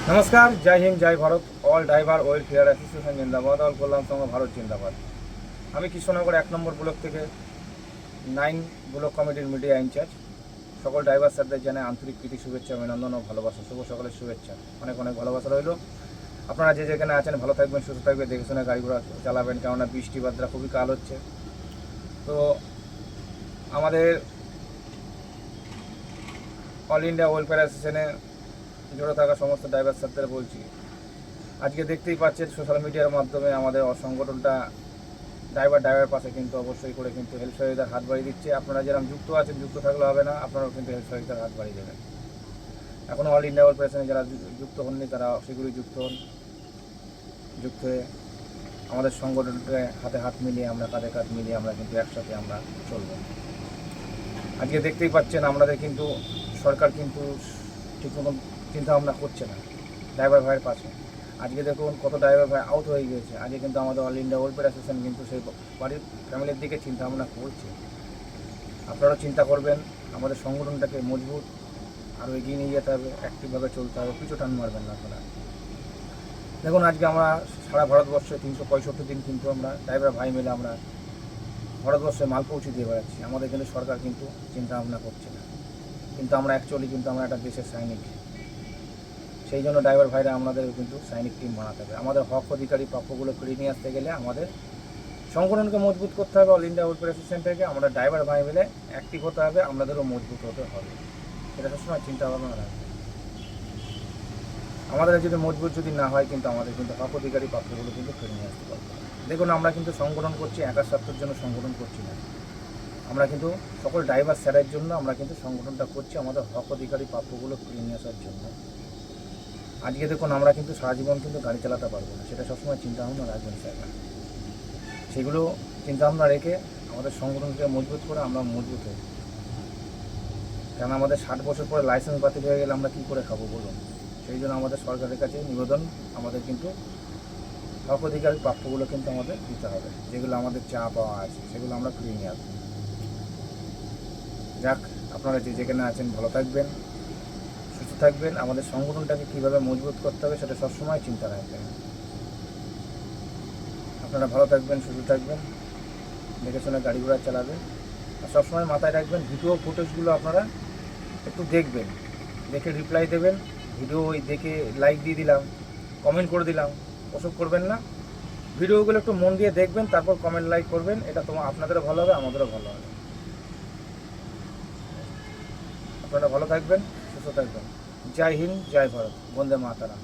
नमस्कार, जय हिंद, जय Bharat. All driver welfare association জিন্দাবাদ, অল কল্যাণ সংঘ ভারত জিন্দাবাদ। আমি কৃষ্ণনগর 1 নম্বর ব্লক থেকে 9 ব্লক কমিটির মিডিয়া ইনচার্জ। সকল ড্রাইভার স্যারদের জানাই আন্তরিক প্রীতি, শুভেচ্ছা, অভিনন্দন ও ভালোবাসা। শুভ সকালের শুভেচ্ছা, অনেক অনেক ভালোবাসা রইল। আপনারা যে যেখানে আছেন ভালো থাকবেন, সুস্থ থাকবেন, দেখে শুনে গাড়ি ঘোড়া চালাবেন, কেননা বৃষ্টি বাদরা খুবই কাল হচ্ছে। তো আমাদের অল ইন্ডিয়া ওয়েলফেয়ার অ্যাসোসিয়েশনে জড়ো থাকা সমস্ত ড্রাইভার স্যারদের বলছি, আজকে দেখতেই পাচ্ছেন সোশ্যাল মিডিয়ার মাধ্যমে আমাদের সংগঠনটা ড্রাইভার পাশে কিন্তু অবশ্যই করে কিন্তু হেল্প সহযোগিতার হাত বাড়িয়ে দিচ্ছে। আপনারা যেরকম যুক্ত আছেন, যুক্ত থাকলে হবে না, আপনারাও কিন্তু হেল্প সহযোগিতার হাত বাড়িয়ে দেবেন। এখনও অল ইন্ডিয়া ওয়েলফেয়ারে যারা যুক্ত হননি তারা সেগুলি যুক্ত হন। যুক্ত হয়ে আমাদের সংগঠনকে হাতে হাত মিলিয়ে আমরা কাঁধে কাঁধ মিলিয়ে আমরা কিন্তু একসাথে আমরা চলব। আজকে দেখতেই পাচ্ছেন আমাদের কিন্তু সরকার কিন্তু ঠিক মতন চিন্তা ভাবনা করছে না ড্রাইভার ভাইয়ের পাশে। আজকে দেখুন কত ড্রাইভার ভাই আউট হয়ে গিয়েছে। আজকে কিন্তু আমাদের অল ইন্ডিয়া ওয়েলফেয়ার অ্যাসোসিয়েশন কিন্তু সেই বাড়ির ফ্যামিলির দিকে চিন্তা ভাবনা করছে। আপনারাও চিন্তা করবেন, আমাদের সংগঠনটাকে মজবুত আরও এগিয়ে নিয়ে যেতে হবে, অ্যাক্টিভভাবে চলতে হবে, পিছু টান মারবেন না আপনারা। দেখুন আজকে আমরা সারা ভারতবর্ষে 365 দিন কিন্তু আমরা ড্রাইভার ভাই মিলে আমরা ভারতবর্ষে মাল পৌঁছে দিয়ে বেড়াচ্ছি। আমাদের কিন্তু সরকার কিন্তু চিন্তা ভাবনা করছে না, কিন্তু আমরা অ্যাকচুয়ালি কিন্তু আমরা একটা দেশের সৈনিক। সেই জন্য ড্রাইভার ভাইরা আমাদের কিন্তু সৈনিক টিম বানাতে হবে। আমাদের হক অধিকারী প্রাপ্যগুলো ফিরিয়ে নিয়ে আসতে গেলে আমাদের সংগঠনকে মজবুত করতে হবে। অল ইন্ডিয়া ওয়েলফেয়ার অ্যাসোসিয়েশন থেকে আমরা ড্রাইভার ভাই মিলে অ্যাক্টিভ হতে হবে, আমাদেরও মজবুত হতে হবে। সেটা সবসময় চিন্তা ভাবনা রাখবে। আমাদের যদি মজবুত যদি না হয় কিন্তু আমাদের কিন্তু হক অধিকারী প্রাপ্যগুলো কিন্তু ফিরিয়ে নিয়ে আসতে পারবে। দেখুন আমরা কিন্তু সংগঠন করছি, একার স্বার্থের জন্য সংগঠন করছি না। আমরা কিন্তু সকল ড্রাইভার স্যারের জন্য আমরা কিন্তু সংগঠনটা করছি, আমাদের হক অধিকারী প্রাপ্যগুলো ফিরিয়ে নিয়ে আসার জন্য। আজকে দেখুন আমরা কিন্তু সারা জীবন কিন্তু গাড়ি চালাতে পারবো না, সেটা সবসময় চিন্তাভাবনা রাখবেন স্যাররা। সেগুলো চিন্তাভাবনা রেখে আমাদের সংগঠনকে মজবুত করে আমরা মজবুত হই। কারণ আমাদের 60 বছর পরে লাইসেন্স বাতিল হয়ে গেলে আমরা কী করে খাবো বলুন। সেই জন্য আমাদের সরকারের কাছে নিবেদন, আমাদের কিন্তু হক অধিকার প্রাপ্যগুলো কিন্তু আমাদের দিতে হবে। যেগুলো আমাদের চা পাওয়া আছে সেগুলো আমরা ফিরিয়ে নিয়ে আসবো। যাক, আপনারা যে যেখানে আছেন ভালো থাকবেন, সুস্থ থাকবেন। আমাদের সংগঠনটাকে কীভাবে মজবুত করতে হবে সেটা সবসময় চিন্তা রাখবেন। আপনারা ভালো থাকবেন, সুস্থ থাকবেন, দেখে শুনে গাড়ি ঘোড়া চালাবেন। আর সবসময় মাথায় রাখবেন, ভিডিও ফুটেজগুলো আপনারা একটু দেখবেন, দেখে রিপ্লাই দেবেন। ভিডিও ওই দেখে লাইক দিয়ে দিলাম, কমেন্ট করে দিলাম, ওসব করবেন না। ভিডিওগুলো একটু মন দিয়ে দেখবেন, তারপর কমেন্ট লাইক করবেন। এটা আপনাদেরও ভালো হবে, আমাদেরও ভালো হবে। আপনারা ভালো থাকবেন, সুস্থ থাকবেন। জয় হিন্দ, জয় ভারত, বন্দে মাতারাম।